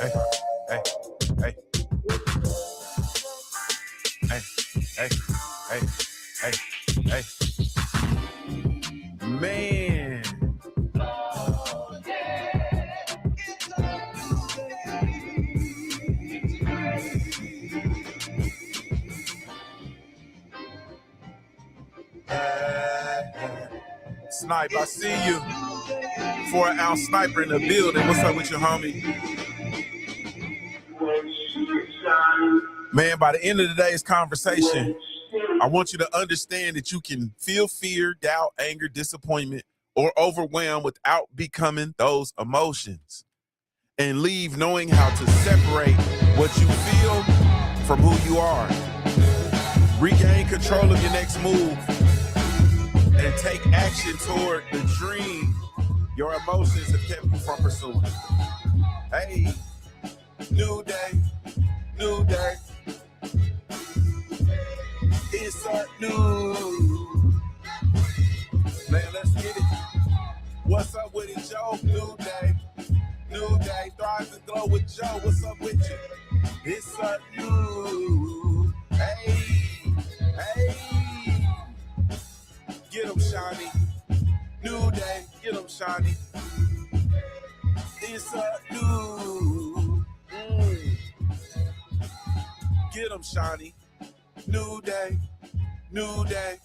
hey, hey, hey, hey, hey, hey, hey, hey. Man. Snipe, I see you. 4-ounce sniper in the building. What's up with you, homie? Man, by the end of today's conversation, I want you to understand that you can feel fear, doubt, anger, disappointment, or overwhelm without becoming those emotions. And leave knowing how to separate what you feel from who you are. Regain control of your next move and take action toward the dream your emotions have kept you from pursuing. Hey, new day, new day. It's a new. Man, let's get it. What's up with it, Joe? New day, new day. Thrive and glow with Joe. What's up with you? It's a new. Hey, hey. Get him, Shiny. New day. Get him, Shiny. It's a new. Get him, Shiny. New day. New day.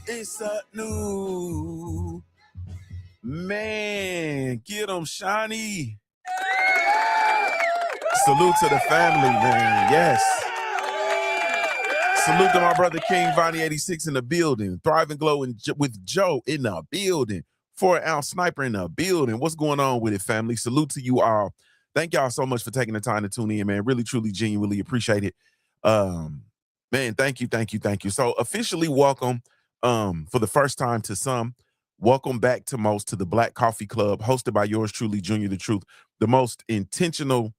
It's a new. Man, get him, Shiny. Salute to the family, man. Yes. Salute to my brother King Vonnie 86 in the building. Thrive and Glow with Joe in the building. 4-ounce sniper in the building. What's going on with it, family? Salute to you all. Thank y'all so much for taking the time to tune in, man. Really, truly, genuinely appreciate it. Man, thank you, thank you, thank you. So officially welcome for the first time to some. Welcome back to most to the Black Coffee Club, hosted by yours truly, Junior the Truth, the most intentional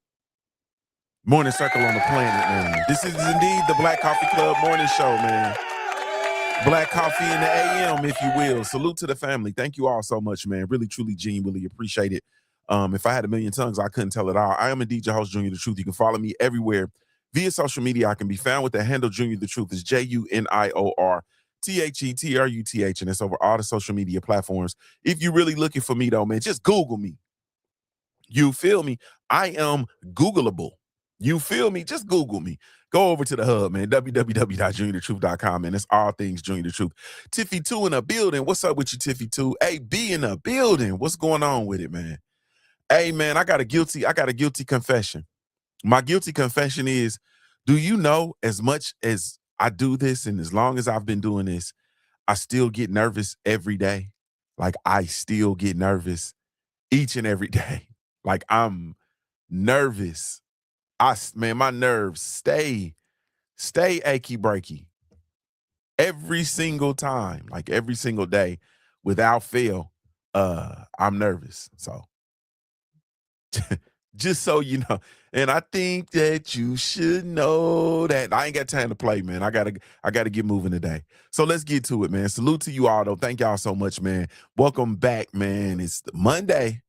morning circle on the planet, man. This is indeed the Black Coffee Club morning show, man. Black coffee in the AM, if you will. Salute to the family. Thank you all so much, man. Really, truly, genuinely appreciate it. If I had a million tongues, I couldn't tell it all. I am indeed your host, Junior the Truth. You can follow me everywhere via social media. I can be found with the handle Junior the Truth. It's JuniorTheTruth, and it's over all the social media platforms. If you're really looking for me, though, man, just Google me. You feel me? I am Googleable. You feel me? Just Google me. Go over to the hub, man, www.JuniorTheTruth.com, man. It's all things Junior the Truth. Tiffy 2 in the building. What's up with you, Tiffy 2? AB in the building. What's going on with it, man? Hey, man, I got a guilty confession. My guilty confession is, do you know, as much as I do this and as long as I've been doing this, I still get nervous every day. Like, I still get nervous each and every day. Like, I'm nervous. Man, my nerves stay achy breaky every single time, like every single day, without fail. I'm nervous. So just so you know, and I think that you should know that I ain't got time to play, man. I gotta get moving today. So let's get to it, man. Salute to you all, though. Thank y'all so much, man. Welcome back, man. It's Monday.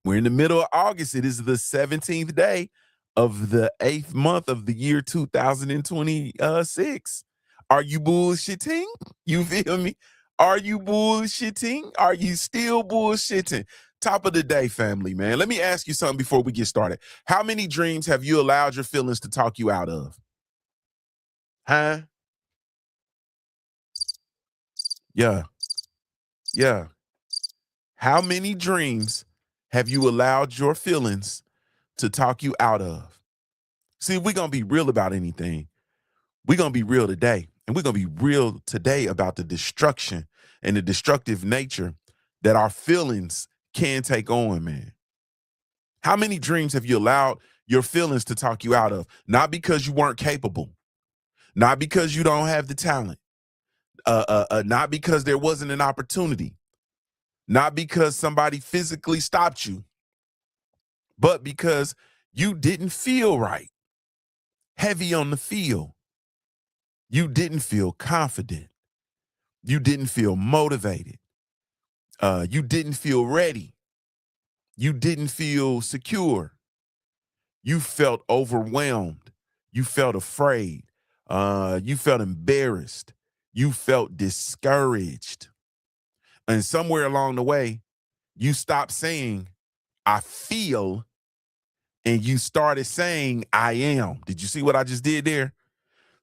We're in the middle of August. It is the 17th day of the 8th month of the year 2026. Are you bullshitting? You feel me? Are you bullshitting? Are you still bullshitting? Top of the day, family, man. Let me ask you something before we get started. How many dreams have you allowed your feelings to talk you out of? Huh? Yeah. Yeah. How many dreams have you allowed your feelings to talk you out of? See, if we're going to be real about anything, we're going to be real today. And we're going to be real today about the destruction and the destructive nature that our feelings can take on, man. How many dreams have you allowed your feelings to talk you out of? Not because you weren't capable, not because you don't have the talent, not because there wasn't an opportunity, not because somebody physically stopped you, but because you didn't feel right, heavy on the feel. You didn't feel confident. You didn't feel motivated. You didn't feel ready. You didn't feel secure. You felt overwhelmed. You felt afraid. You felt embarrassed. You felt discouraged. And somewhere along the way, you stopped saying, I feel, and you started saying, I am. Did you see what I just did there?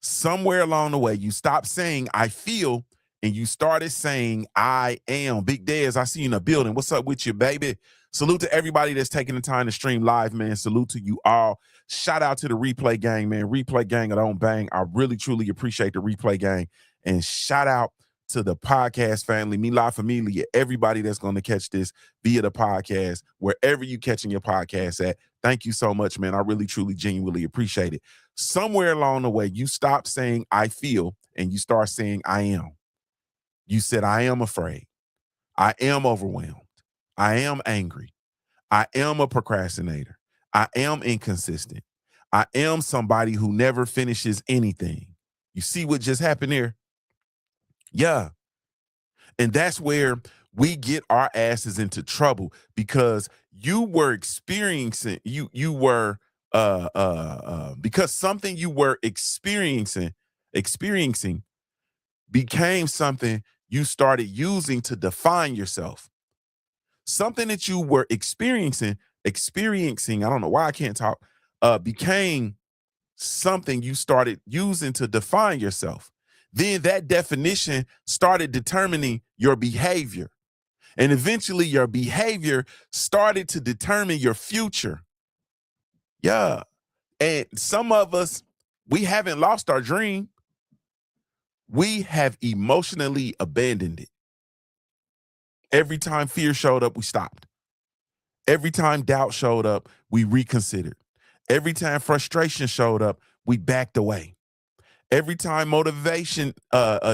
Somewhere along the way, you stopped saying, I feel, and you started saying, I am. Big Dez, I see you in the building. What's up with you, baby? Salute to everybody that's taking the time to stream live, man. Salute to you all. Shout out to the replay gang, man. Replay gang, I don't bang. I really, truly appreciate the replay gang. And shout out to the podcast family, Mi La Familia, everybody that's going to catch this via the podcast, wherever you catching your podcast at. Thank you so much, man. I really, truly, genuinely appreciate it. Somewhere along the way, you stop saying I feel and you start saying I am. You said, I am afraid. I am overwhelmed. I am angry. I am a procrastinator. I am inconsistent. I am somebody who never finishes anything. You see what just happened there? Yeah. And that's where we get our asses into trouble, because you were experiencing, because something you were experiencing became something you started using to define yourself. Something that you were experiencing, I don't know why I can't talk, became something you started using to define yourself. Then that definition started determining your behavior. And eventually your behavior started to determine your future. Yeah. And some of us, we haven't lost our dream. We have emotionally abandoned it. Every time fear showed up, we stopped. Every time doubt showed up, we reconsidered. Every time frustration showed up, we backed away. Every time motivation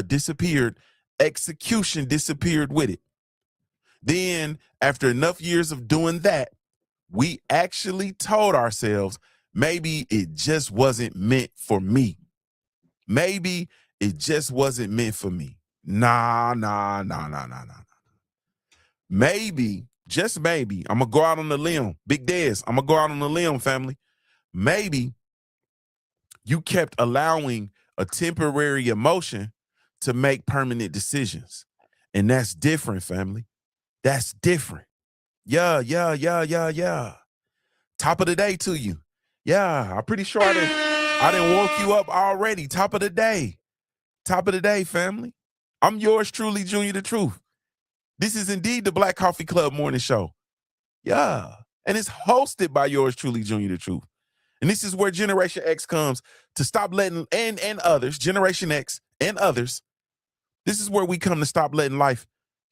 disappeared, execution disappeared with it. Then, after enough years of doing that, we actually told ourselves, maybe it just wasn't meant for me. Maybe it just wasn't meant for me. Nah. Maybe, just maybe, I'm going to go out on the limb. Big Dez, I'm going to go out on the limb, family. Maybe you kept allowing a temporary emotion to make permanent decisions. And that's different, family. That's different. Yeah. Top of the day to you. Yeah, I'm pretty sure I didn't woke you up already. Top of the day. Top of the day, family. I'm yours truly, JuniorTheTruth. This is indeed the Black Coffee Club morning show. Yeah. And it's hosted by yours truly, JuniorTheTruth. And this is where Generation X comes to stop letting, and others, Generation X and others, this is where we come to stop letting life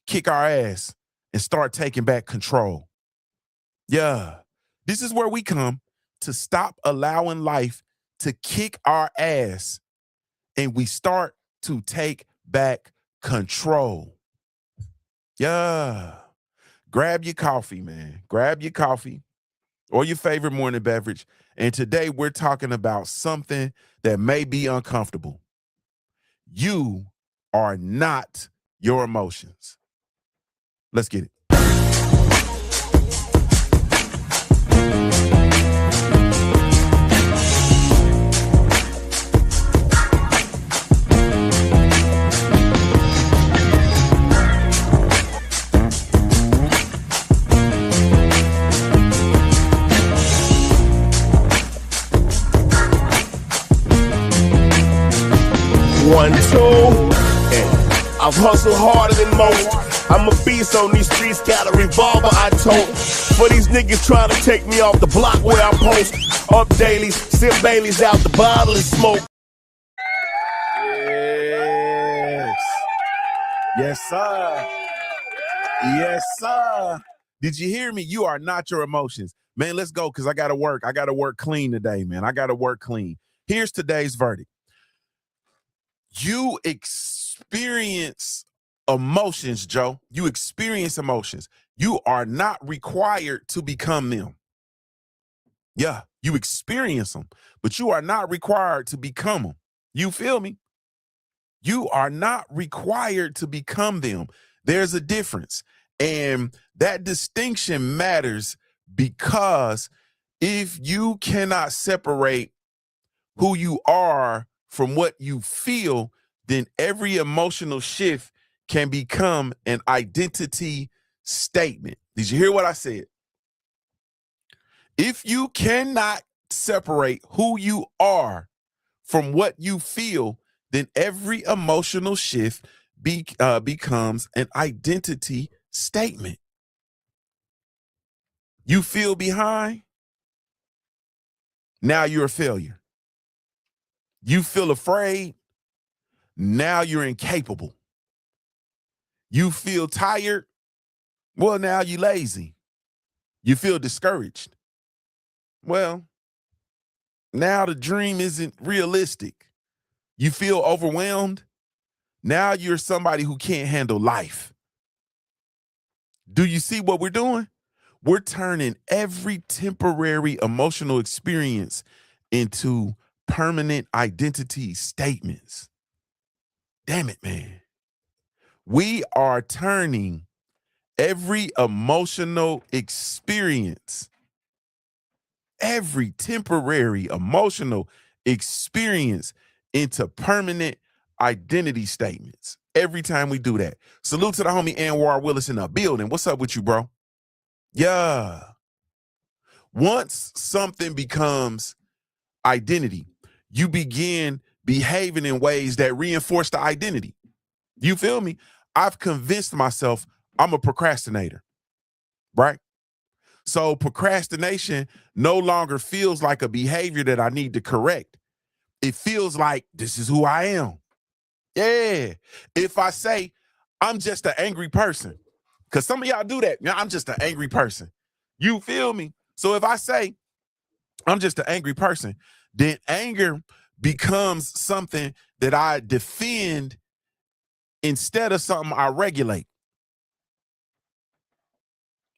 kick our ass and start taking back control. Yeah. This is where we come to stop allowing life to kick our ass and we start to take back control. Yeah. Grab your coffee, man. Grab your coffee or your favorite morning beverage. And today we're talking about something that may be uncomfortable. You are not your emotions. Let's get it. One, two, I've hustled harder than most. I'm a beast on these streets, got a revolver I tote. For these niggas trying to take me off the block where I post. Up daily, sip Baileys out the bottle and smoke. Yes, sir. Yes, sir. Did you hear me? You are not your emotions. Man, let's go, because I got to work. I got to work clean today, man. I got to work clean. Here's today's verdict. You experience emotions, Joe. You experience emotions. You are not required to become them. Yeah, you experience them, but you are not required to become them. You feel me? You are not required to become them. There's a difference. And that distinction matters Because if you cannot separate who you are from what you feel, then every emotional shift can become an identity statement. Did you hear what I said? If you cannot separate who you are from what you feel, then every emotional shift becomes an identity statement. You feel behind, now you're a failure. You feel afraid, now you're incapable. You feel tired, well, now you're lazy. You feel discouraged, well, now the dream isn't realistic. You feel overwhelmed, now you're somebody who can't handle life. Do you see what we're doing? We're turning every temporary emotional experience into permanent identity statements. Damn it, man. We are turning every emotional experience, every temporary emotional experience into permanent identity statements. Every time we do that. Salute to the homie Anwar Willis in the building. What's up with you, bro? Yeah. Once something becomes identity, you begin behaving in ways that reinforce the identity. You feel me? I've convinced myself I'm a procrastinator, right? So procrastination no longer feels like a behavior that I need to correct. It feels like this is who I am. Yeah. If I say I'm just an angry person, because some of y'all do that. I'm just an angry person. You feel me? So if I say I'm just an angry person, then anger becomes something that I defend instead of something I regulate.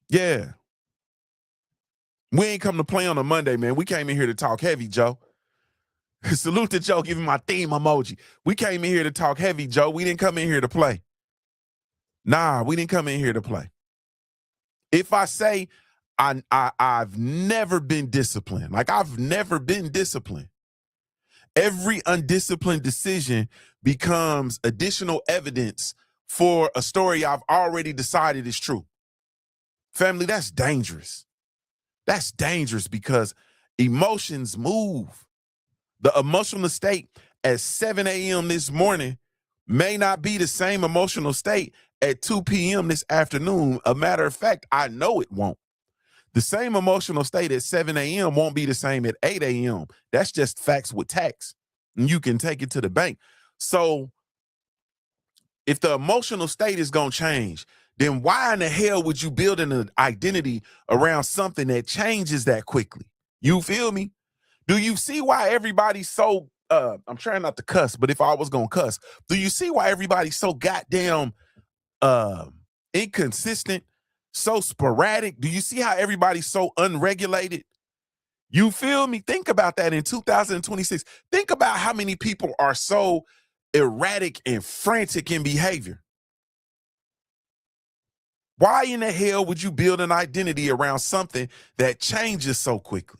Yeah. We ain't come to play on a Monday, man. We came in here to talk heavy, Joe. Salute to Joe giving my theme emoji. We came in here to talk heavy, Joe. We didn't come in here to play. Nah, we didn't come in here to play. If I say I've never been disciplined, like I've never been disciplined, every undisciplined decision becomes additional evidence for a story I've already decided is true. Family, that's dangerous. That's dangerous because emotions move. The emotional state at 7 a.m. this morning may not be the same emotional state at 2 p.m. this afternoon. A matter of fact, I know it won't. The same emotional state at 7 a.m. won't be the same at 8 a.m. That's just facts with tax. And you can take it to the bank. So if the emotional state is going to change, then why in the hell would you build an identity around something that changes that quickly? You feel me? Do you see why everybody's so, I'm trying not to cuss, but if I was going to cuss, do you see why everybody's so goddamn inconsistent, so sporadic? Do you see how everybody's so unregulated? You feel me? Think about that in 2026. Think about how many people are so erratic and frantic in behavior. Why in the hell would you build an identity around something that changes so quickly?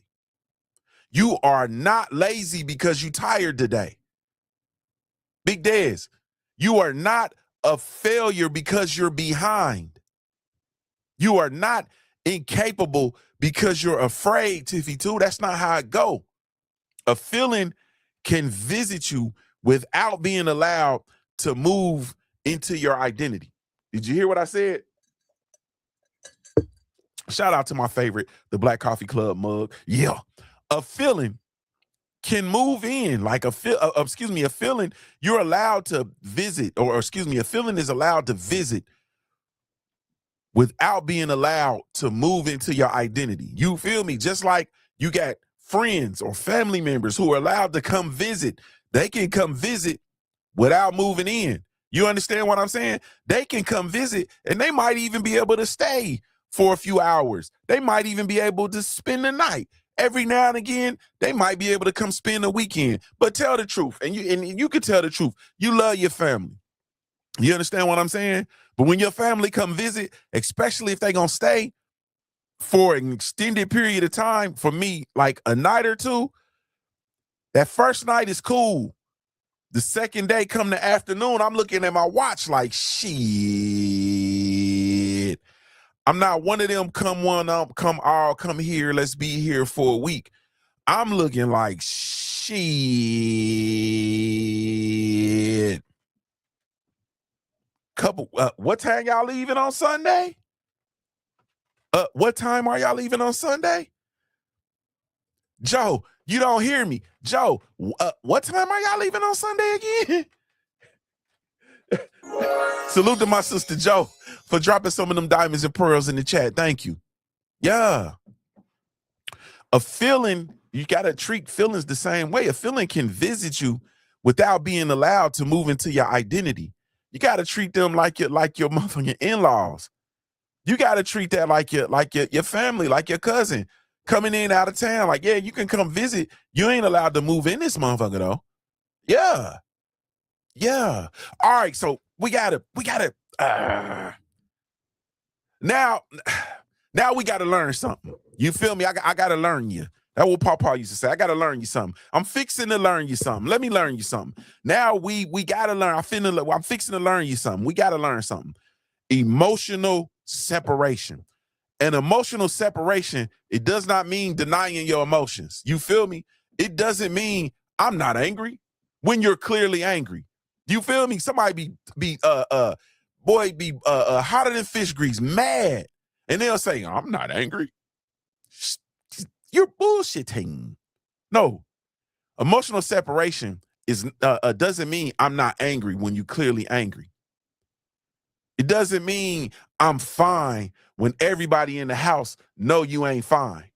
You are not lazy because you're tired today. Big Dez, you are not a failure because you're behind. You are not incapable because you're afraid, Tiffy, too. That's not how it go. A feeling can visit you without being allowed to move into your identity. Did you hear what I said? Shout out to my favorite, the Black Coffee Club mug. Yeah. A feeling can move in, like a feeling you're allowed to visit, or a feeling is allowed to visit without being allowed to move into your identity. You feel me? Just like you got friends or family members who are allowed to come visit. They can come visit without moving in. You understand what I'm saying? They can come visit and they might even be able to stay for a few hours. They might even be able to spend the night. Every now and again, they might be able to come spend the weekend. But tell the truth, and you can tell the truth. You love your family. You understand what I'm saying? But when your family come visit, especially if they gonna stay for an extended period of time, for me, like a night or two, that first night is cool. The second day, come the afternoon, I'm looking at my watch like, shit. I'm not one of them, come here, let's be here for a week. I'm looking like, shit. What time y'all leaving on Sunday? What time are y'all leaving on Sunday? Joe, you don't hear me. Joe, what time are y'all leaving on Sunday again? Salute to my sister Joe for dropping some of them diamonds and pearls in the chat. Thank you. Yeah. A feeling, you got to treat feelings the same way. A feeling can visit you without being allowed to move into your identity. You got to treat them like your motherfucking in-laws. You got to treat that like your family, like your cousin coming in out of town. Like, yeah, you can come visit. You ain't allowed to move in this motherfucker though. Yeah. Yeah. All right. So we gotta now we gotta learn something. You feel me? I gotta learn you. That's what Papa used to say. I gotta learn you something. I'm fixing to learn you something. Let me learn you something. Now we gotta learn. I'm fixing to learn you something. We gotta learn something. Emotional separation. And emotional separation, it does not mean denying your emotions. You feel me? It doesn't mean I'm not angry when you're clearly angry. You feel me? Somebody be hotter than fish grease, mad. And they'll say, I'm not angry. You're bullshitting. No. Emotional separation doesn't mean I'm not angry when you're clearly angry. It doesn't mean I'm fine when everybody in the house know you ain't fine.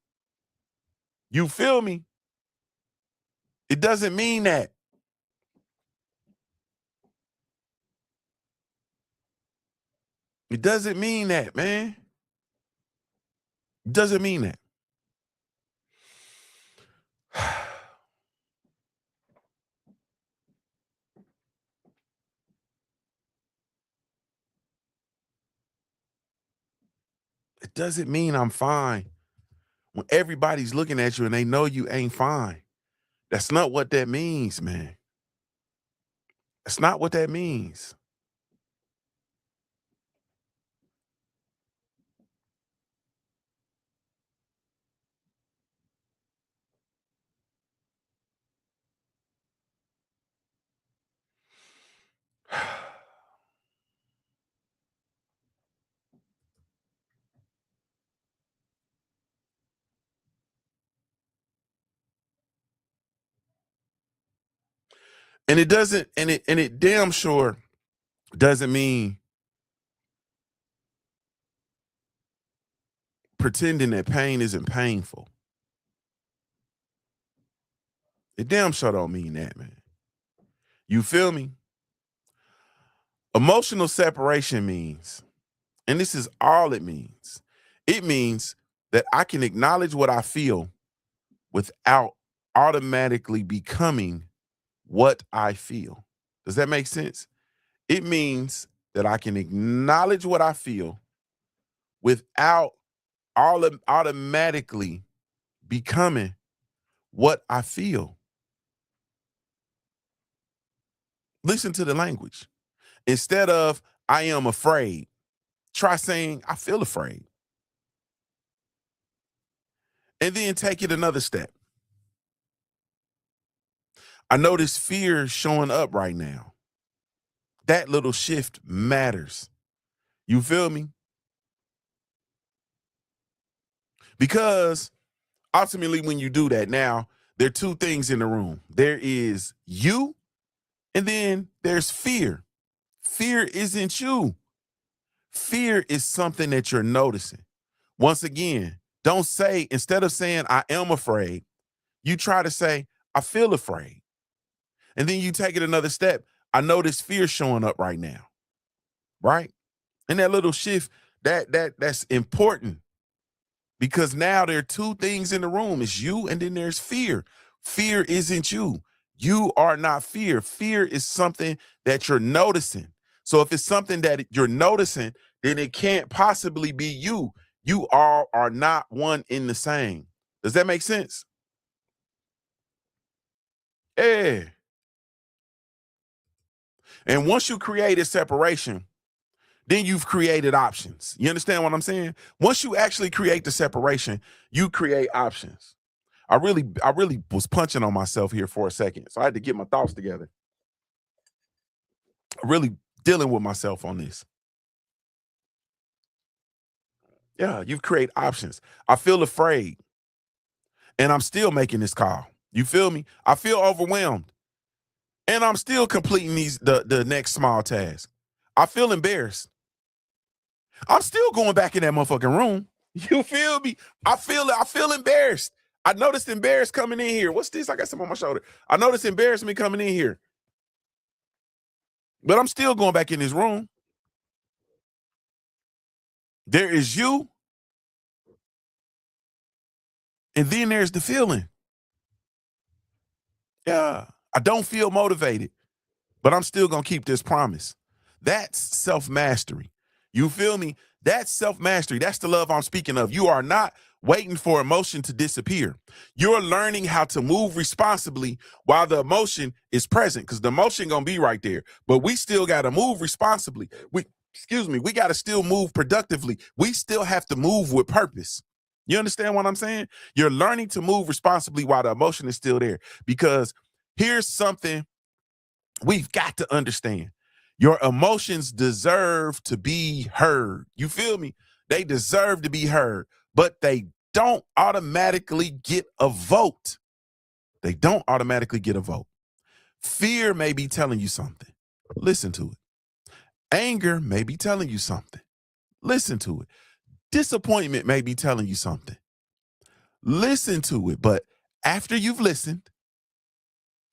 You feel me? It doesn't mean that. It doesn't mean that, man. It doesn't mean that. It doesn't mean I'm fine when everybody's looking at you and they know you ain't fine. That's not what that means, man. That's not what that means. And it doesn't, and it damn sure doesn't mean pretending that pain isn't painful. It damn sure don't mean that, man. You feel me? Emotional separation means, and this is all it means that I can acknowledge what I feel without automatically becoming what I feel. Does that make sense? It means that I can acknowledge what I feel without automatically becoming what I feel. Listen to the language. Instead of I am afraid, try saying I feel afraid. And then take it another step. I notice fear showing up right now. That little shift matters. You feel me? Because ultimately, when you do that, now there are two things in the room. There is you, and then there's fear. Fear isn't you. Fear is something that you're noticing. Once again, don't say, instead of saying I am afraid, you try to say I feel afraid. And then you take it another step. I notice fear showing up right now. Right? And that little shift, that's important. Because now there are two things in the room. It's you and then there's fear. Fear isn't you. You are not fear. Fear is something that you're noticing. So if it's something that you're noticing, then it can't possibly be you. You all are not one in the same. Does that make sense? Yeah. And once you create a separation, then you've created options. You understand what I'm saying? Once you actually create the separation, you create options. I really was punching on myself here for a second. So I had to get my thoughts together. Really dealing with myself on this. Yeah, you create options. I feel afraid and I'm still making this call. You feel me? I feel overwhelmed and I'm still completing the next small task. I feel embarrassed. I'm still going back in that motherfucking room. You feel me? I feel embarrassed. I noticed embarrassed coming in here. What's this? I got something on my shoulder. I noticed embarrassment coming in here. But I'm still going back in this room. There is you, and then there's the feeling. Yeah. I don't feel motivated, but I'm still going to keep this promise. That's self-mastery. You feel me? That's self-mastery. That's the love I'm speaking of. You are not waiting for emotion to disappear. You're learning how to move responsibly while the emotion is present, because the emotion going to be right there. But we still got to move responsibly. We got to still move productively. We still have to move with purpose. You understand what I'm saying? You're learning to move responsibly while the emotion is still there, because here's something we've got to understand. Your emotions deserve to be heard. You feel me? They deserve to be heard, but they don't automatically get a vote. They don't automatically get a vote. Fear may be telling you something. Listen to it. Anger may be telling you something. Listen to it. Disappointment may be telling you something. Listen to it. But after you've listened,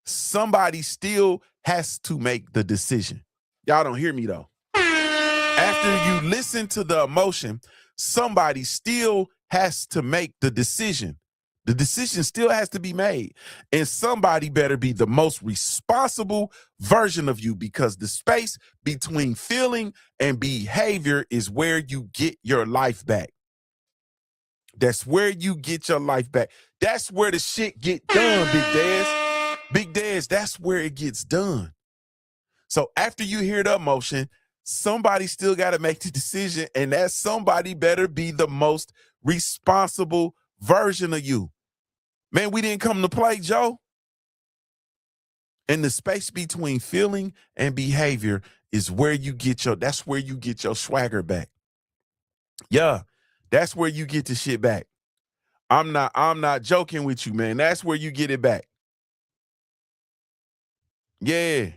somebody still has to make the decision. Y'all don't hear me though. After you listen to the emotion, somebody still has to make the decision. The decision still has to be made. And somebody better be the most responsible version of you, because the space between feeling and behavior is where you get your life back. That's where you get your life back. That's where the shit get done, Big Daz. Big Daz, that's where it gets done. So after you hear the emotion, somebody still got to make the decision, and that somebody better be the most responsible version of you. Man, we didn't come to play, Joe. And the space between feeling and behavior is where that's where you get your swagger back. Yeah, that's where you get the shit back. I'm not joking with you, man. That's where you get it back. Yeah.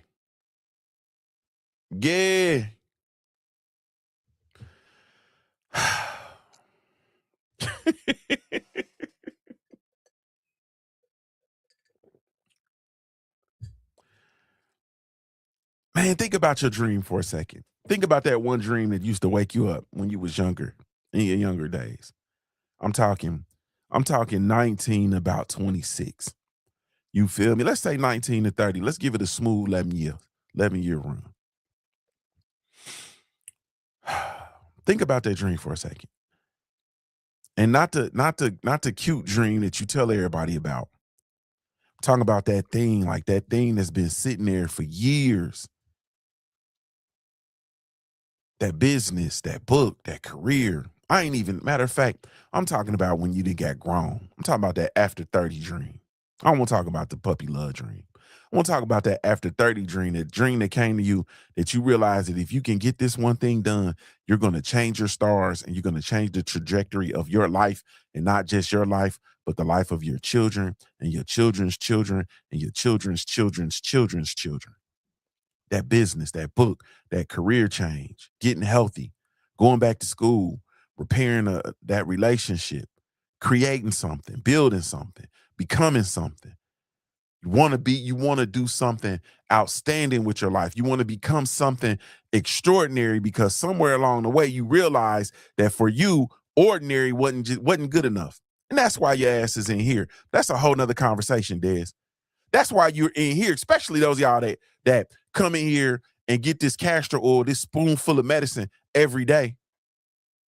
Yeah. Man, think about your dream for a second. Think about that one dream that used to wake you up when you was younger, in your younger days. I'm talking 19, about 26. You feel me? Let's say 19 to 30. Let's give it a smooth 11-year run. Think about that dream for a second. And not the cute dream that you tell everybody about. I'm talking about that thing that's been sitting there for years. That business, that book, that career. Matter of fact, I'm talking about when you done got grown. I'm talking about that after 30 dream. I don't want to talk about the puppy love dream. I want to talk about that after 30 dream, that dream that came to you, that you realize that if you can get this one thing done, you're going to change your stars and you're going to change the trajectory of your life, and not just your life, but the life of your children and your children's children and your children's children's children's children. That business, that book, that career change, getting healthy, going back to school, repairing that relationship, creating something, building something, becoming something. You want to do something outstanding with your life. You want to become something extraordinary, because somewhere along the way you realize that for you, ordinary wasn't good enough. And that's why your ass is in here. That's a whole nother conversation, Des. That's why you're in here, especially those of y'all that come in here and get this castor oil, this spoonful of medicine every day.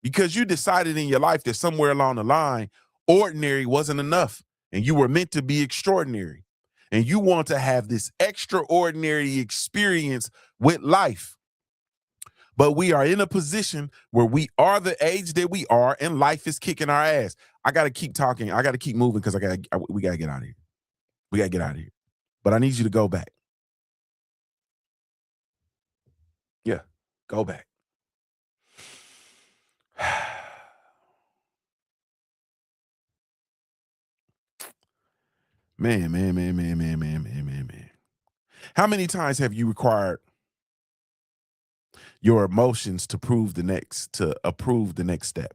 because you decided in your life that somewhere along the line, ordinary wasn't enough and you were meant to be extraordinary. And you want to have this extraordinary experience with life. But we are in a position where we are the age that we are and life is kicking our ass. I got to keep talking. I got to keep moving because we got to get out of here. We got to get out of here. But I need you to go back. Yeah, go back. Man. How many times have you required your emotions to approve the next step?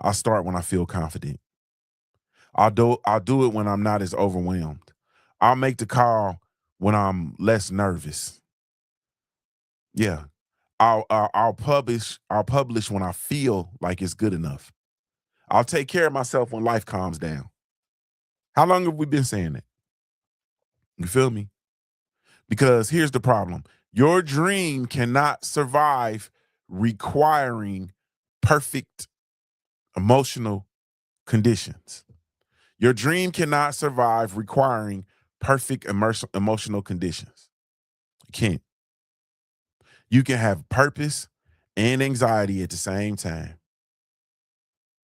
I'll start when I feel confident. I'll do it when I'm not as overwhelmed. I'll make the call when I'm less nervous. Yeah. I'll publish when I feel like it's good enough. I'll take care of myself when life calms down. How long have we been saying that? You feel me? Because here's the problem. Your dream cannot survive requiring perfect emotional conditions. Your dream cannot survive requiring perfect emotional conditions. You can't. You can have purpose and anxiety at the same time.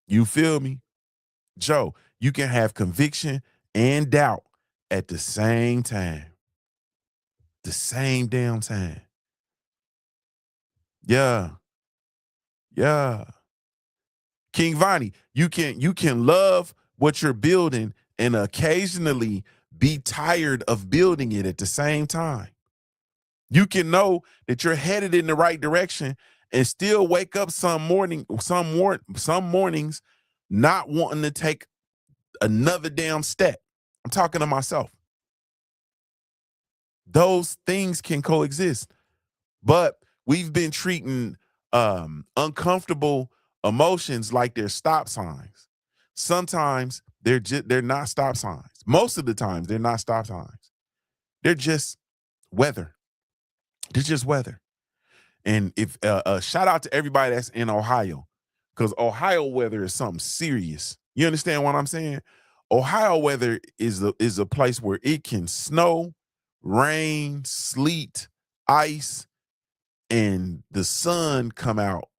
You feel me? Joe, you can have conviction and doubt at the same time. The same damn time. Yeah. King Vonnie, you can love what you're building and occasionally be tired of building it at the same time. You can know that you're headed in the right direction and still wake up some mornings not wanting to take another damn step. I'm talking to myself. Those things can coexist, but we've been treating uncomfortable emotions like they're stop signs. Sometimes they're not stop signs. Most of the times they're not stop signs. They're just weather. They're just weather. And if shout out to everybody that's in Ohio, because Ohio weather is something serious. You understand what I'm saying? Ohio weather is a place where it can snow, rain, sleet, ice, and the sun come out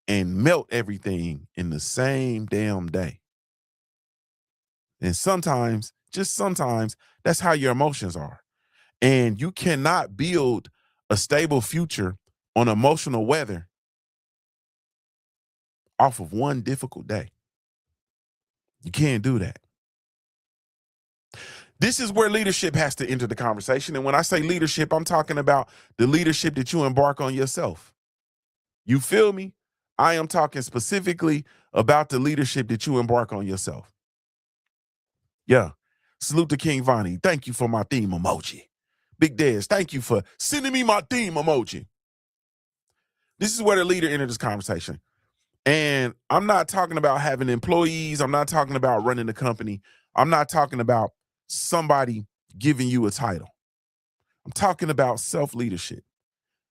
and melt everything in the same damn day. And sometimes, just sometimes, that's how your emotions are. And you cannot build a stable future on emotional weather off of one difficult day. You can't do that. This is where leadership has to enter the conversation. And when I say leadership, I'm talking about the leadership that you embark on yourself. You feel me? I am talking specifically about the leadership that you embark on yourself. Yeah. Salute to King Vonnie. Thank you for my theme emoji. Big Dez, thank you for sending me my theme emoji. This is where the leader entered this conversation. And I'm not talking about having employees. I'm not talking about running a company. I'm not talking about somebody giving you a title. I'm talking about self-leadership.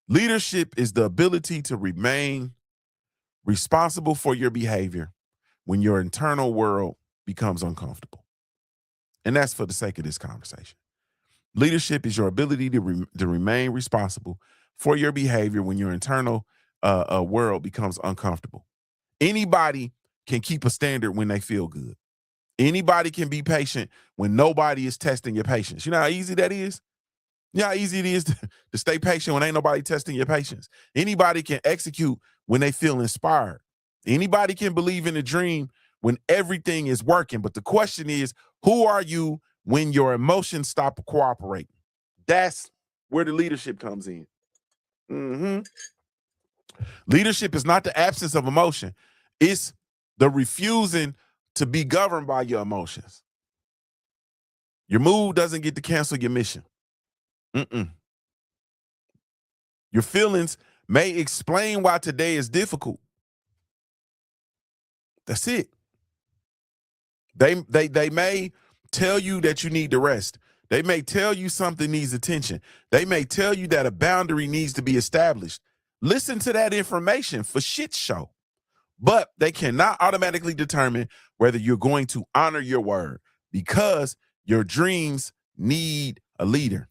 Leadership is the ability to remain responsible for your behavior when your internal world becomes uncomfortable. And that's for the sake of this conversation. Leadership is your ability to remain responsible for your behavior when your internal world becomes uncomfortable. Anybody can keep a standard when they feel good. Anybody can be patient when nobody is testing your patience. You know how easy that is? You know how easy it is to stay patient when ain't nobody testing your patience. Anybody can execute when they feel inspired. Anybody can believe in a dream when everything is working. But the question is, who are you when your emotions stop cooperating? That's where the leadership comes in. Leadership is not the absence of emotion. It's the refusing to be governed by your emotions. Your mood doesn't get to cancel your mission. Your feelings may explain why today is difficult. That's it. They may tell you that you need to rest. They may tell you something needs attention. They may tell you that a boundary needs to be established. Listen to that information for shit show. but they cannot automatically determine whether you're going to honor your word, because your dreams need a leader.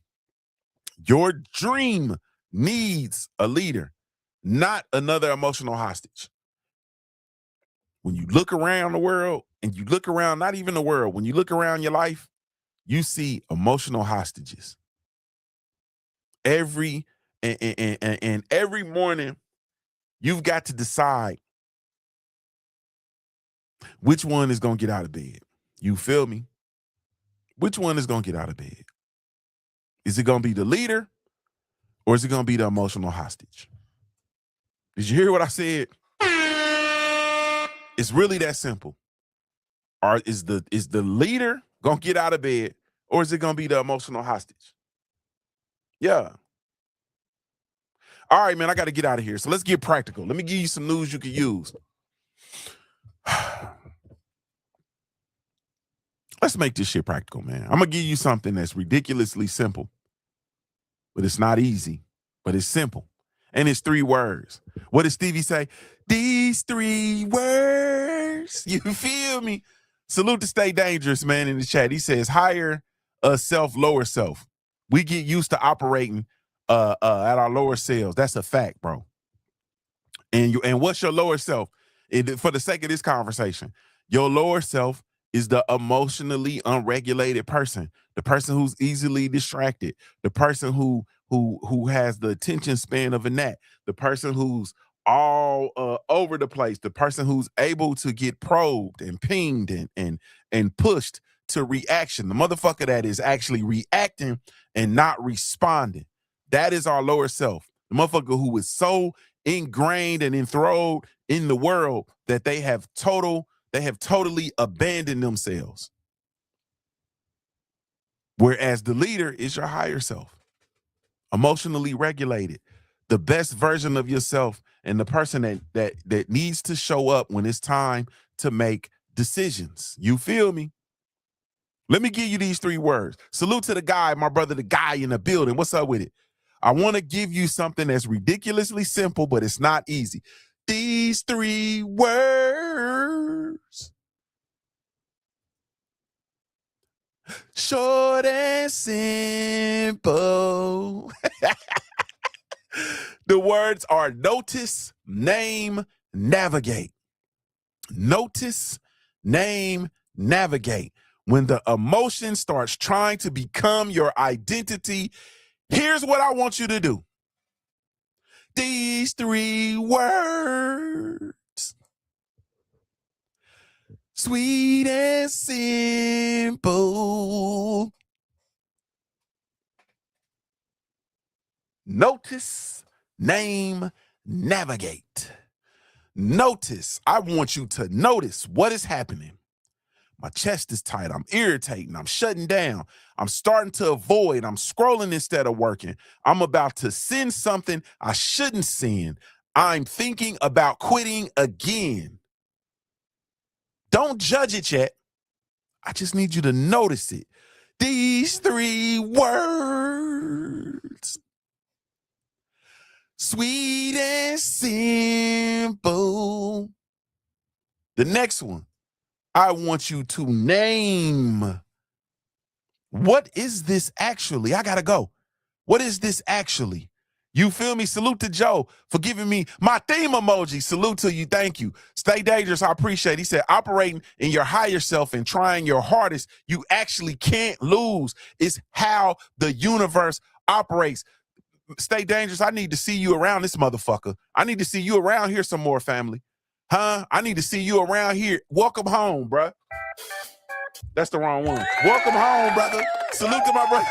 Your dream needs a leader, not another emotional hostage. When you look around the world, and you look around, not even the world, when you look around your life, you see emotional hostages. And every morning, you've got to decide which one is going to get out of bed. You feel me? Which one is going to get out of bed? Is it going to be the leader, or is it going to be the emotional hostage? Did you hear what I said? It's really that simple. Is the leader going to get out of bed, or is it going to be the emotional hostage? Yeah. All right, man, I got to get out of here. So let's get practical. Let me give you some news you can use. Let's make this shit practical, man. I'm going to give you something that's ridiculously simple, but it's not easy, but it's simple. And it's 3 words. What did Stevie say? These 3 words. You feel me? Salute to Stay Dangerous, man, in the chat. He says, higher self, lower self. We get used to operating at our lower selves. That's a fact, bro. And what's your lower self? For the sake of this conversation, your lower self is the emotionally unregulated person, the person who's easily distracted, the person who has the attention span of a gnat, the person who's all over the place, the person who's able to get probed and pinged and pushed to reaction. The motherfucker that is actually reacting and not responding. That is our lower self. The motherfucker who is so ingrained and enthralled in the world that they have totally abandoned themselves. Whereas the leader is your higher self, emotionally regulated, the best version of yourself, and the person that needs to show up when it's time to make decisions. You feel me? Let me give you these 3 words. Salute to the guy, my brother, the guy in the building. What's up with it? I want to give you something that's ridiculously simple, but it's not easy. These 3 words. Short and simple. The words are notice, name, navigate. Notice, name, navigate. When the emotion starts trying to become your identity, here's what I want you to do. These 3 words. Sweet and simple. Notice, name, navigate. Notice. I want you to notice what is happening. My chest is tight. I'm irritating. I'm shutting down. I'm starting to avoid. I'm scrolling instead of working. I'm about to send something I shouldn't send. I'm thinking about quitting again. Don't judge it yet. I just need you to notice it. These 3 words. Sweet and simple. The next one, I want you to name. What is this actually? I gotta go. What is this actually? You feel me? Salute to Joe for giving me my theme emoji. Salute to you. Thank you. Stay dangerous. I appreciate it. He said, operating in your higher self and trying your hardest, you actually can't lose. It's how the universe operates. Stay dangerous. I need to see you around this motherfucker. I need to see you around here some more, family. Huh? I need to see you around here. Welcome home, bruh. That's the wrong one. Welcome home, brother. Salute to my brother.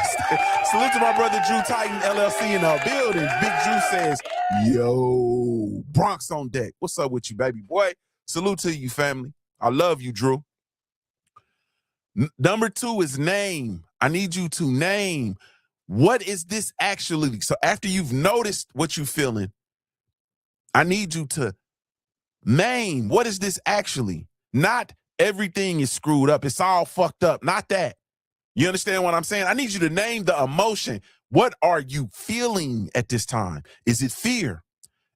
Salute to my brother Drew Titan LLC in the building. Big Drew says, yo, Bronx on deck. What's up with you, baby boy? Salute to you, family. I love you, Drew. Number 2 is name. I need you to name. What is this actually? So after you've noticed what you're feeling, I need you to name. What is this actually? Not everything is screwed up. It's all fucked up. Not that. You understand what I'm saying? I need you to name the emotion. What are you feeling at this time? Is it fear?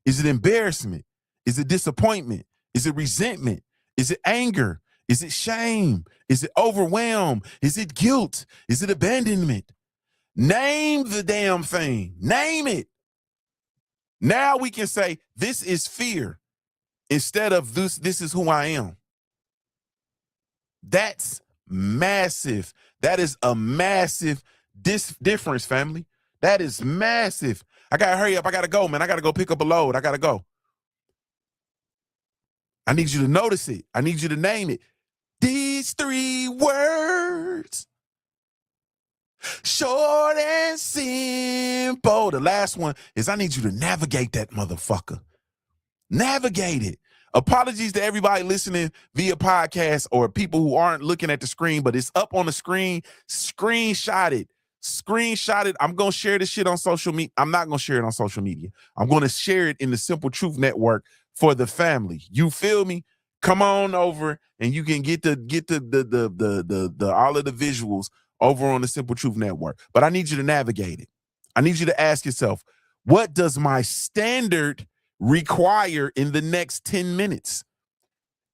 Is it embarrassment? Is it disappointment? Is it resentment? Is it anger? Is it shame? Is it overwhelm? Is it guilt? Is it abandonment? Name the damn thing. Name it. Now we can say this is fear instead of this is who I am. That's massive. That is a massive difference, family. That is massive. I got to hurry up. I got to go, man. I got to go pick up a load. I got to go. I need you to notice it. I need you to name it. These 3 words. Short and simple. The last one is I need you to navigate that motherfucker. Navigate it. Apologies to everybody listening via podcast or people who aren't looking at the screen, but it's up on the screen. Screenshot it. Screenshot it. I'm going to share this shit on social media. I'm not going to share it on social media. I'm going to share it in the Simple Truth Network for the family. You feel me? Come on over and you can get the all of the visuals over on the Simple Truth Network. But I need you to navigate it. I need you to ask yourself, what does my standard require in the next 10 minutes?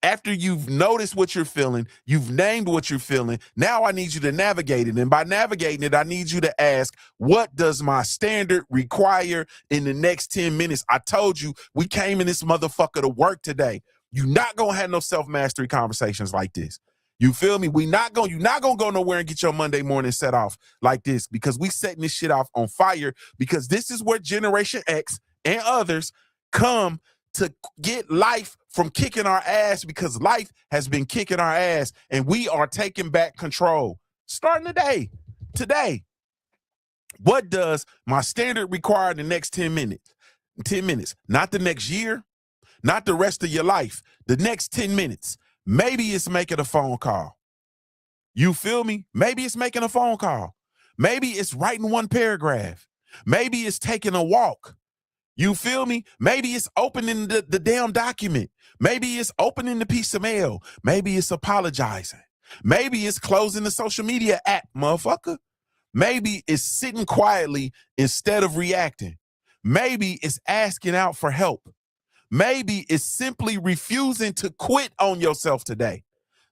After you've noticed what you're feeling, you've named what you're feeling, now I need you to navigate it. And by navigating it, I need you to ask, what does my standard require in the next 10 minutes? I told you we came in this motherfucker to work today. You're not going to have no self-mastery conversations like this. You feel me? You're not going to go nowhere and get your Monday morning set off like this, because we setting this shit off on fire, because this is where Generation X and others come to get life from kicking our ass, because life has been kicking our ass and we are taking back control. Starting today. What does my standard require in the next 10 minutes? 10 minutes, not the next year, not the rest of your life, the next 10 minutes. Maybe it's making a phone call. You feel me? Maybe it's making a phone call. Maybe it's writing 1 paragraph. Maybe it's taking a walk. You feel me? Maybe it's opening the damn document. Maybe it's opening the piece of mail. Maybe it's apologizing. Maybe it's closing the social media app, motherfucker. Maybe it's sitting quietly instead of reacting. Maybe it's asking out for help. Maybe it's simply refusing to quit on yourself today.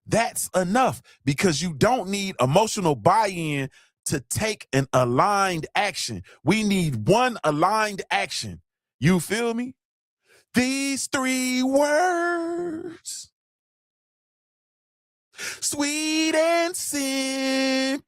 That's enough, because you don't need emotional buy-in to take an aligned action. We need one aligned action. You feel me? These 3 words. Sweet and simple.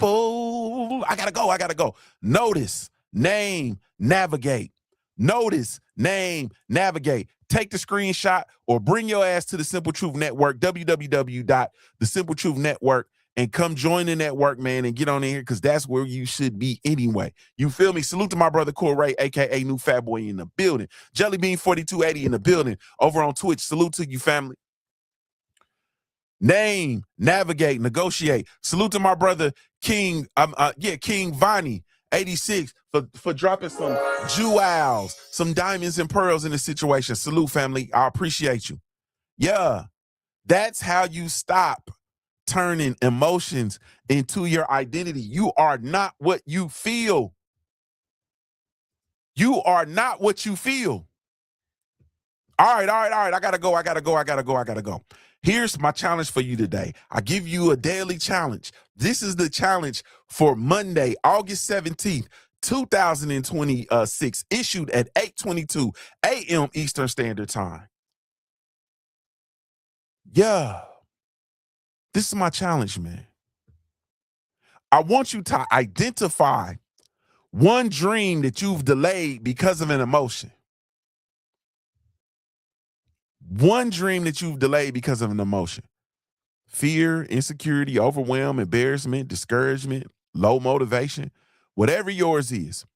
I gotta go. Notice, name, navigate. Notice, name, navigate. Take the screenshot or bring your ass to the Simple Truth Network, www.thesimpletruth.network, and come join the network, man, and get on in here, because that's where you should be anyway. You feel me? Salute to my brother Corey, a.k.a. New Fat Boy, in the building. Jellybean 4280 in the building. Over on Twitch. Salute to you, family. Name, navigate, negotiate. Salute to my brother King, King Vonnie 86 for dropping some jewels, some diamonds and pearls in the situation. Salute, family. I appreciate you. Yeah, that's how you stop turning emotions into your identity. You are not what you feel. You are not what you feel. All right. I gotta go. Here's my challenge for you today. I give you a daily challenge. This is the challenge for Monday, August 17th, 2026, issued at 8:22 a.m. Eastern Standard Time. Yeah. This is my challenge, man. I want you to identify one dream that you've delayed because of an emotion. One dream that you've delayed because of an emotion. Fear, insecurity, overwhelm, embarrassment, discouragement, low motivation, whatever yours is.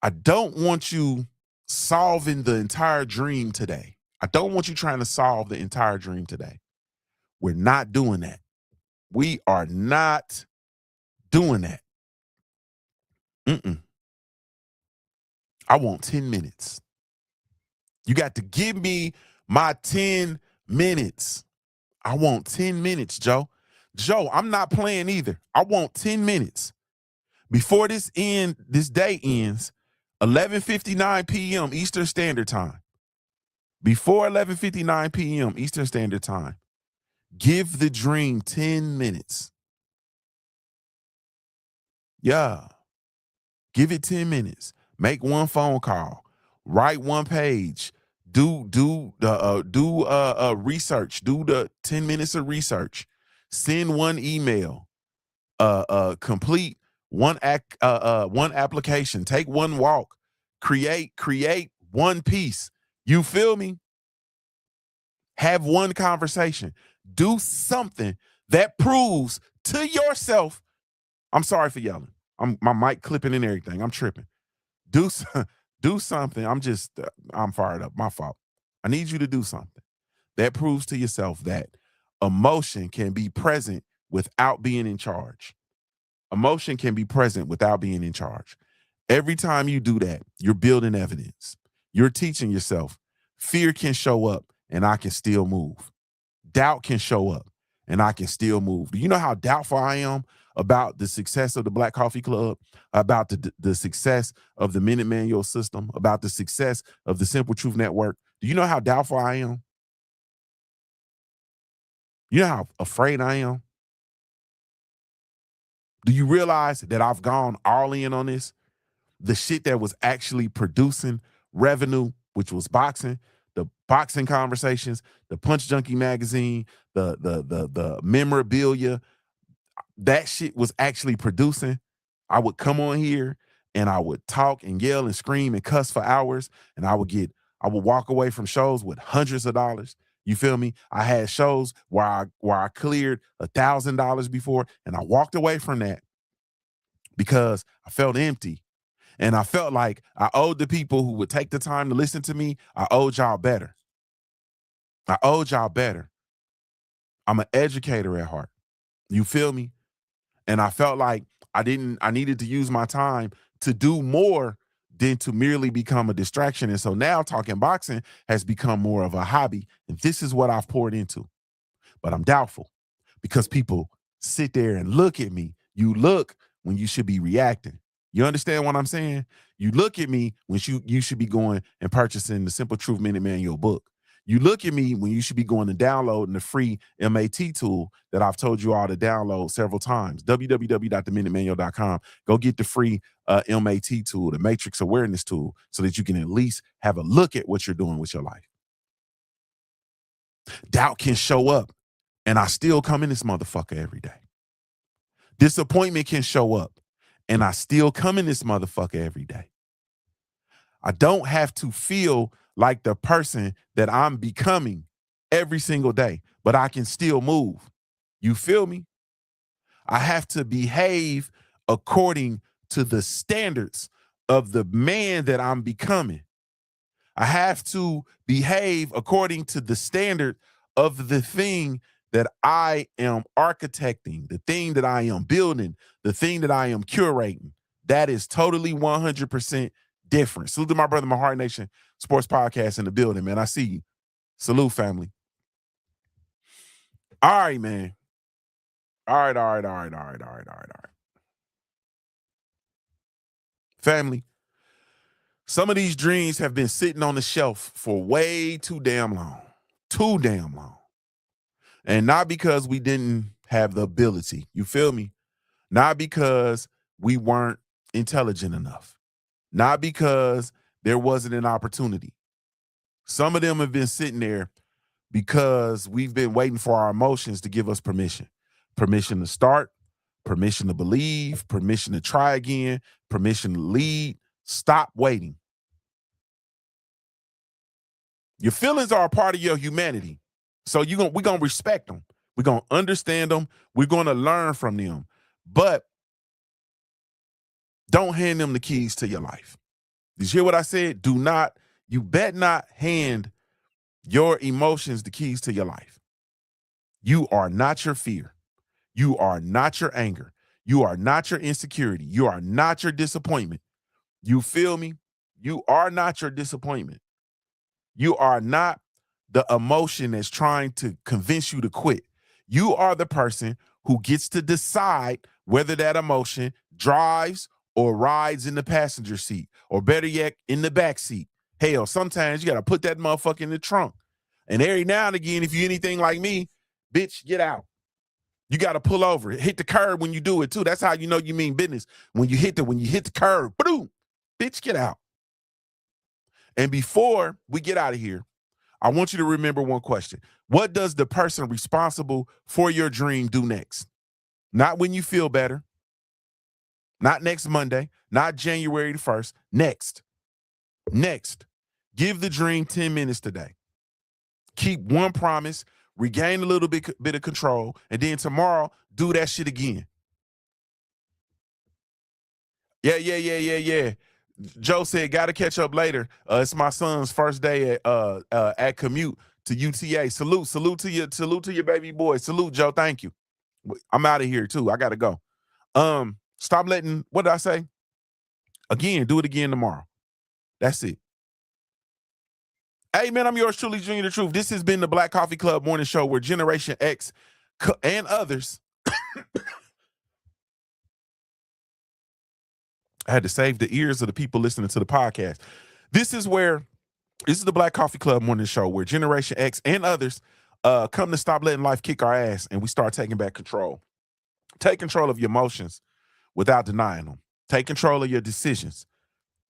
I don't want you solving the entire dream today. I don't want you trying to solve the entire dream today. We're not doing that. We are not doing that. I want 10 minutes. You got to give me my 10 minutes. I want 10 minutes, Joe. Joe, I'm not playing either. I want 10 minutes. Before this day ends, 11:59 p.m. Eastern Standard Time. Before 11:59 p.m. Eastern Standard Time, give the dream 10 minutes. Yeah. Give it 10 minutes. Make one phone call. Write one page. Do research. Do the 10 minutes of research. Send one email. Complete one one application. Take one walk. Create one piece. You feel me? Have one conversation. Do something that proves to yourself. I'm sorry for yelling. My mic clipping and everything. I'm tripping. Do do something. I'm fired up. My fault. I need you to do something that proves to yourself that emotion can be present without being in charge. Emotion can be present without being in charge. Every time you do that, you're building evidence. You're teaching yourself fear can show up and I can still move. Doubt can show up and I can still move. Do you know how doubtful I am about the success of the Black Coffee Club, about the success of the Minute Manual system, about the success of the Simple Truth Network? Do you know how doubtful I am? You know how afraid I am? Do you realize that I've gone all in on this? The shit that was actually producing revenue, which was boxing, the boxing conversations, the Punch Junkie magazine, the memorabilia, that shit was actually producing. I would come on here and I would talk and yell and scream and cuss for hours, and I would walk away from shows with hundreds of dollars. You feel me? I had shows where I cleared $1,000 before, and I walked away from that because I felt empty. And I felt like I owed the people who would take the time to listen to me, I owed y'all better. I owed y'all better. I'm an educator at heart. You feel me? And I felt like I needed to use my time to do more than to merely become a distraction. And so now talking boxing has become more of a hobby. And this is what I've poured into. But I'm doubtful because people sit there and look at me. You look when you should be reacting. You understand what I'm saying? You look at me when you should be going and purchasing the Simple Truth Minute Manual book. You look at me when you should be going and downloading the free MAT tool that I've told you all to download several times. www.theminutemanual.com. Go get the free MAT tool, the Matrix Awareness tool, so that you can at least have a look at what you're doing with your life. Doubt can show up, and I still come in this motherfucker every day. Disappointment can show up, and I still come in this motherfucker every day. I don't have to feel like the person that I'm becoming every single day, but I can still move. You feel me? I have to behave according to the standards of the man that I'm becoming. I have to behave according to the standard of the thing that I am architecting, the thing that I am building, the thing that I am curating. That is totally 100% different. Salute to my brother, my Heart Nation Sports Podcast in the building, man. I see you. Salute, family. All right, man. All right. Family, some of these dreams have been sitting on the shelf for way too damn long. Too damn long. And not because we didn't have the ability. You feel me? Not because we weren't intelligent enough. Not because there wasn't an opportunity. Some of them have been sitting there because we've been waiting for our emotions to give us permission. Permission to start, permission to believe, permission to try again, permission to lead. Stop waiting. Your feelings are a part of your humanity. So we're going to respect them. We're going to understand them. We're going to learn from them. But don't hand them the keys to your life. Did you hear what I said? You bet not hand your emotions the keys to your life. You are not your fear. You are not your anger. You are not your insecurity. You are not your disappointment. You feel me? You are not your disappointment. You are not the emotion that's trying to convince you to quit. You are the person who gets to decide whether that emotion drives or rides in the passenger seat, or better yet, in the back seat. Hell, sometimes you got to put that motherfucker in the trunk. And every now and again, if you're anything like me, bitch, get out. You got to pull over. Hit the curb when you do it too. That's how you know you mean business. When you hit the curb, boom, bitch, get out. And before we get out of here, I want you to remember one question. What does the person responsible for your dream do next? Not when you feel better. Not next Monday. Not January the 1st. Next. Give the dream 10 minutes today. Keep one promise. Regain a little bit of control. And then tomorrow, do that shit again. Yeah. Joe said, got to catch up later. It's my son's first day at commute to UTA. Salute to your baby boy. Salute, Joe. Thank you. I'm out of here too. I got to go. Stop letting, what did I say? Again, do it again tomorrow. That's it. Hey, man, I'm yours truly, Junior the Truth. This has been the Black Coffee Club Morning Show where Generation X and others. I had to save the ears of the people listening to the podcast. This is the Black Coffee Club Morning Show where Generation X and others come to stop letting life kick our ass and we start taking back control. Take control of your emotions without denying them. Take control of your decisions.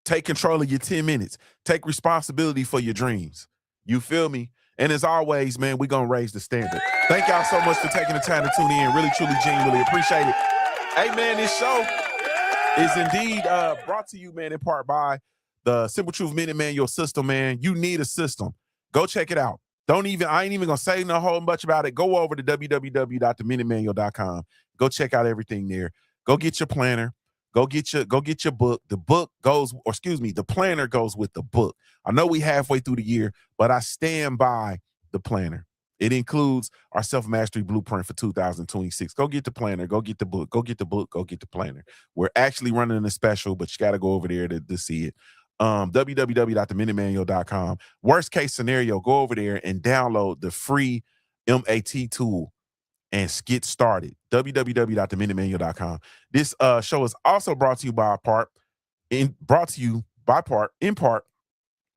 Take control of your 10 minutes. Take responsibility for your dreams. You feel me? And as always, man, we're going to raise the standard. Thank y'all so much for taking the time to tune in. Really, truly, genuinely appreciate it. Hey, man, this show is indeed brought to you, man, in part by the Simple Truth Minute Man, your system, man. You need a system. Go check it out. I ain't even going to say no whole much about it. Go over to www.theminutemanual.com. Go check out everything there. Go get your planner. Go get your book. The planner goes with the book. I know we halfway through the year, but I stand by the planner. It includes our self-mastery blueprint for 2026. Go get the planner. Go get the book. Go get the book. Go get the planner. We're actually running a special, but you got to go over there to see it. www.theminutemanual.com. Worst case scenario, go over there and download the free MAT tool and get started. www.theminutemanual.com. This show is also brought to you in part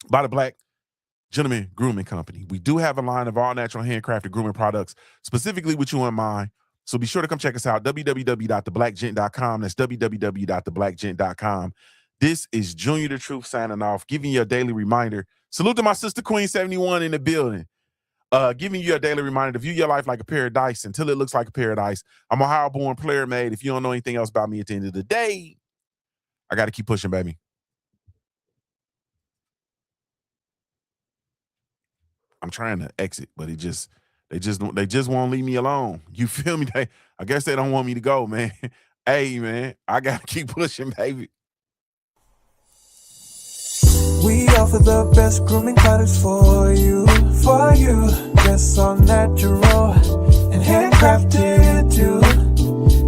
by the Black Gentleman Grooming Company. We do have a line of all natural handcrafted grooming products specifically with you in mind. So be sure to come check us out. www.theblackgent.com. That's www.theblackgent.com. This is Junior the Truth signing off, giving you a daily reminder. Salute to my sister Queen 71 in the building. Giving you a daily reminder to view your life like a paradise until it looks like a paradise. I'm a Ohio-born player made. If you don't know anything else about me at the end of the day, I got to keep pushing, baby. I'm trying to exit, but they just won't leave me alone. You feel me? I guess they don't want me to go, man. Hey, man, I got to keep pushing, baby. We offer the best grooming products for you. Yes, all natural and handcrafted too.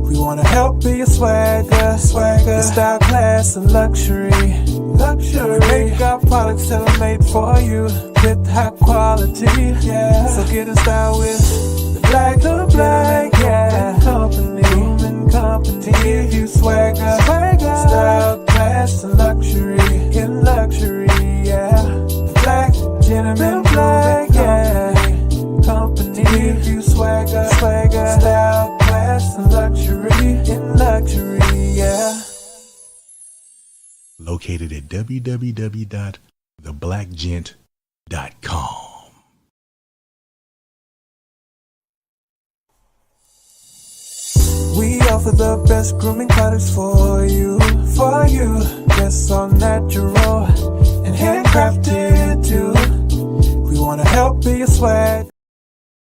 We want to help be your swagger, style, class, and luxury. Make our products tailor-made for you with high quality. Yeah. So get in style with the Black Company. To give you swagger, style, class, and luxury. Yeah. The Black Gentleman Company. To give you swagger, style, class, and luxury. Yeah. Located at www.theblackgent.com. We offer the best grooming products for you.